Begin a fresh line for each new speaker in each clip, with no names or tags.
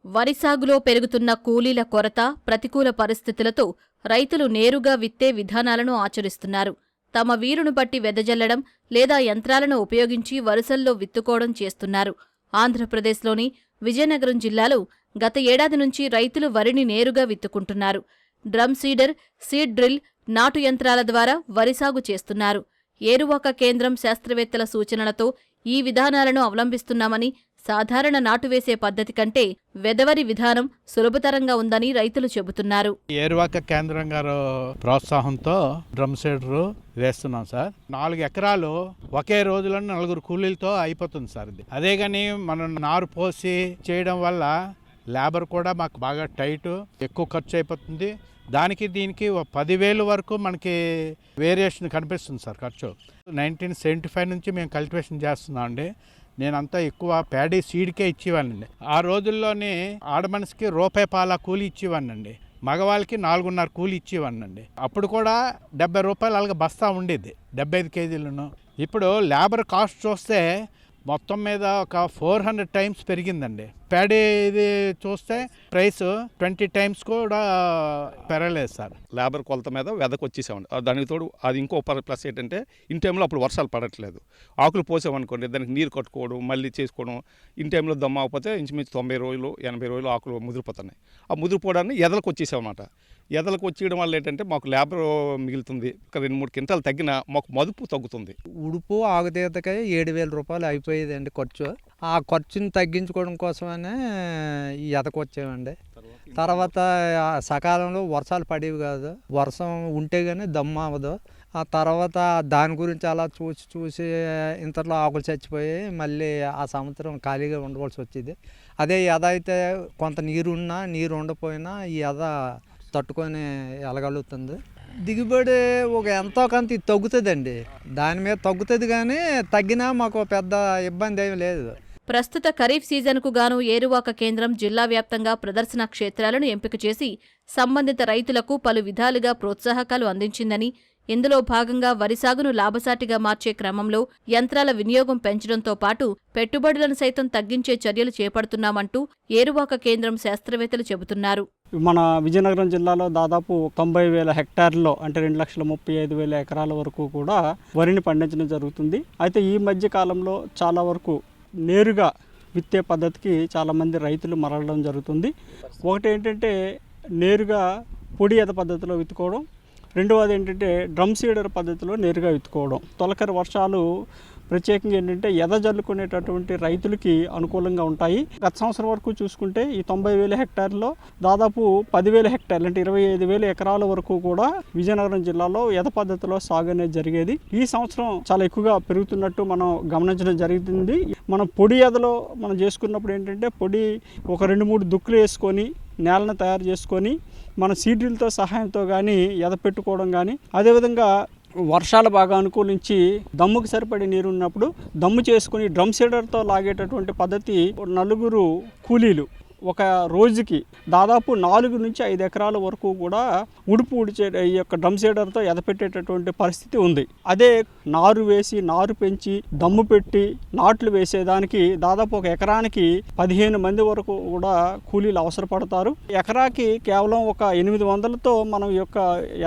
వరి సాగులో పెరుగుతున్న కూలీల కొరత, ప్రతికూల పరిస్థితులతో రైతులు నేరుగా విత్తే విధానాలను ఆచరిస్తున్నారు. తమ వీలును బట్టి వెదజల్లడం లేదా యంత్రాలను ఉపయోగించి వరుసల్లో విత్తుకోవడం చేస్తున్నారు. ఆంధ్రప్రదేశ్లోని విజయనగరం జిల్లాలో గత ఏడాది నుంచి రైతులు వరిని నేరుగా విత్తుకుంటున్నారు. డ్రమ్ సీడర్, సీడ్ డ్రిల్, నాటు యంత్రాల ద్వారా వరి సాగు చేస్తున్నారు. ఏరువాక కేంద్రం శాస్త్రవేత్తల సూచనలతో ఈ విధానాలను అవలంబిస్తున్నామని, సాధారణ నాటు వేసే పద్ధతి కంటే వెదవరి విధానం సులభతరంగా ఉందని రైతులు చెబుతున్నారు.
ఏరువాక కేంద్రం గారు ప్రోత్సాహంతో డ్రమ్ సీడర్ వేస్తున్నాం సార్. 4 ఎకరాలు ఒకే రోజులో 4 కూలీలతో అయిపోతుంది సార్. ఇది అదే కానీ మనం నారు పోసి చేయడం వల్ల లేబర్ కూడా మాకు బాగా టైట్, ఎక్కువ ఖర్చు అయిపోతుంది. దానికి దీనికి 10,000 వరకు మనకి వేరియేషన్ కనిపిస్తుంది సార్ ఖర్చు. 1975 నుంచి మేము కల్టివేషన్ చేస్తున్నాం అండి. నేనంతా ఎక్కువ ప్యాడీ సీడ్కే ఇచ్చేవాడినండి. ఆ రోజుల్లోనే ఆడమనిషికి ₹1 కూలి ఇచ్చేవాడినండి, మగవాళ్ళకి 4.5 కూలి ఇచ్చేవాడినండి. అప్పుడు కూడా ₹70 అలాగే బస్తా ఉండేది, 75 కేజీలను. ఇప్పుడు లేబర్ కాస్ట్ చూస్తే మొత్తం మీద ఒక 400 టైమ్స్ పెరిగిందండి. ప్యాడీ ఇది చూస్తే ప్రైస్ 20 టైమ్స్ కూడా పెరగలేదు సార్.
లేబర్ కొలత మీద వెదకు వచ్చేసామండి. దానికి తోడు అది ఇంకో ప్లస్ ఏంటంటే ఇన్ టైంలో అప్పుడు వర్షాలు పడట్లేదు. ఆకులు పోసామనుకోండి, దానికి నీరు కట్టుకోవడం, మళ్ళీ చేసుకోవడం. ఇన్ టైంలో దమ్మ అవ్వకపోతే ఇంచుమించు 90 రోజులు 80 రోజులు ఆకులు ముదిరిపోతున్నాయి. ఆ ముదిరిపోవడాన్ని ఎదలకు వచ్చేసామన్నమాట. ఎదలకు వచ్చేయడం వల్ల ఏంటంటే మాకు లేబర్ మిగులుతుంది. ఒక 2-3 క్వింటాలు తగ్గినా మాకు మదుపు తగ్గుతుంది.
ఉడుపు ఆగుతీతకై ₹7,000 అయిపోయేదండి ఖర్చు. ఆ ఖర్చుని తగ్గించుకోవడం కోసమనే ఈ ఎదకొచ్చామండి. తర్వాత సకాలంలో వర్షాలు పడేవి కాదు, వర్షం ఉంటే కానీ దమ్ము అవ్వదు. ఆ తర్వాత దాని గురించి అలా చూసి ఇంతలో ఆకులు చచ్చిపోయి మళ్ళీ ఆ సంవత్సరం ఖాళీగా ఉండవలసి వచ్చేది. అదే ఎద అయితే కొంత నీరున్నా నీరు ఉండపోయినా ఈ ఎద తట్టుకొని వెళ్ళగలుగుతుంది. దిగుబడి ఒక ఎంతో కొంత తగ్గుతుందండి. దాని మీద తగ్గుతుంది కానీ తగ్గినా మాకు పెద్ద ఇబ్బంది ఏమీ లేదు.
ప్రస్తుత ఖరీఫ్ సీజన్కు గాను ఏరువాక కేంద్రం జిల్లా వ్యాప్తంగా ప్రదర్శన క్షేత్రాలను ఎంపిక చేసి సంబంధిత రైతులకు పలు విధాలుగా ప్రోత్సాహకాలు అందించిందని, ఇందులో భాగంగా వరి సాగును లాభసాటిగా మార్చే క్రమంలో యంత్రాల వినియోగం పెంచడంతో పాటు పెట్టుబడులను సైతం తగ్గించే చర్యలు చేపడుతున్నామంటూ ఏరువాక కేంద్రం శాస్త్రవేత్తలు చెబుతున్నారు.
మన విజయనగరం జిల్లాలో దాదాపు 90,000 హెక్టార్లలో అంటే 2,35,000 ఎకరాల వరకు కూడా వరిని పండించడం జరుగుతుంది. అయితే ఈ మధ్య కాలంలో చాలా వరకు నేరుగా విత్తే పద్ధతికి చాలామంది రైతులు మరలడం జరుగుతుంది. ఒకటి ఏంటంటే నేరుగా పొడి ఎద పద్ధతిలో విత్తుకోవడం, రెండవది ఏంటంటే డ్రమ్ సీడర్ పద్ధతిలో నేరుగా విత్తుకోవడం. తొలకరి వర్షాలు ప్రత్యేకంగా ఏంటంటే ఎద జల్లుకునేటటువంటి రైతులకి అనుకూలంగా ఉంటాయి. గత సంవత్సరం వరకు చూసుకుంటే ఈ 90,000 హెక్టార్లో దాదాపు 10,000 హెక్టార్లు అంటే 25,000 ఎకరాల వరకు కూడా విజయనగరం జిల్లాలో ఎద పద్ధతిలో సాగు అనేది జరిగేది. ఈ సంవత్సరం చాలా ఎక్కువగా పెరుగుతున్నట్టు మనం గమనించడం జరిగింది. మనం పొడి ఎదలో మనం చేసుకున్నప్పుడు ఏంటంటే పొడి ఒక 2-3 దుక్కులు వేసుకొని నేలను తయారు చేసుకొని మన సీడ్రిల్తో సహాయంతో కానీ ఎద పెట్టుకోవడం కానీ, అదేవిధంగా వర్షాలు బాగా అనుకూలించి దమ్ముకి సరిపడే నీరు ఉన్నప్పుడు దమ్ము చేసుకుని డ్రమ్ సీడర్తో లాగేటటువంటి పద్ధతి 4 కూలీలు ఒక రోజుకి దాదాపు 4 నుంచి 5 ఎకరాల వరకు కూడా ఉడుపు ఉడిచే ఈ యొక్క డ్రమ్ సీడర్తో ఎదపెట్టేటటువంటి పరిస్థితి ఉంది. అదే నారు వేసి నారు పెంచి దమ్ము పెట్టి నాట్లు వేసేదానికి దాదాపు ఒక ఎకరానికి 15 మంది వరకు కూడా కూలీలు అవసరపడతారు. ఎకరాకి కేవలం ఒక 800తో మనం ఈ యొక్క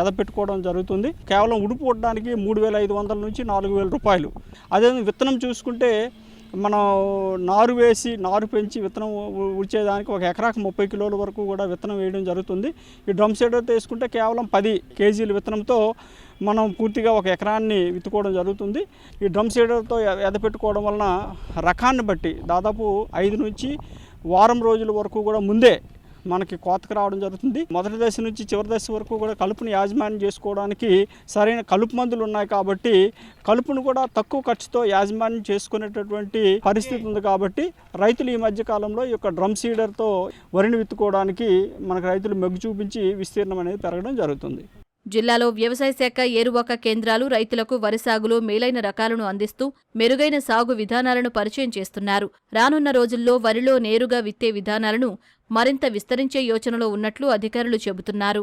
ఎదపెట్టుకోవడం జరుగుతుంది. కేవలం ఉడుపు ఉండడానికి ₹3,500 నుంచి ₹4,000. అదే విత్తనం చూసుకుంటే మనం నారు వేసి నారు పెంచి విత్తనం ఉడిచేదానికి ఒక ఎకరాకు 30 కిలోల వరకు కూడా విత్తనం వేయడం జరుగుతుంది. ఈ డ్రమ్ సీడర్తో వేసుకుంటే కేవలం 10 కేజీల విత్తనంతో మనం పూర్తిగా ఒక ఎకరాన్ని విత్తుకోవడం జరుగుతుంది. ఈ డ్రమ్ సీడర్తో ఎదపెట్టుకోవడం వలన రకాన్ని బట్టి దాదాపు 5 నుంచి వారం రోజుల వరకు కూడా ముందే మనకి కోతకు రావడం జరుగుతుంది. మొదటి దశ నుంచి చివరి దశ వరకు కూడా కలుపును యాజమాన్యం చేసుకోవడానికి సరైన కలుపు మందులు ఉన్నాయి కాబట్టి కలుపును కూడా తక్కువ ఖర్చుతో యాజమాన్యం చేసుకునేటటువంటి పరిస్థితి ఉంది. కాబట్టి రైతులు ఈ మధ్య కాలంలో ఈ యొక్క డ్రమ్ సీడర్తో వరిని విత్తుకోవడానికి మనకు రైతులు మొగ్గు చూపించి విస్తీర్ణం అనేది పెరగడం జరుగుతుంది.
జిల్లాలో వ్యవసాయ శాఖ ఏరువాక కేంద్రాలు రైతులకు వరి సాగులో మేలైన రకాలను అందిస్తూ మెరుగైన సాగు విధానాలను పరిచయం చేస్తున్నారు. రానున్న రోజుల్లో వరిలో నేరుగా విత్తే విధానాలను మరింత విస్తరించే యోచనలో ఉన్నట్లు అధికారులు చెబుతున్నారు.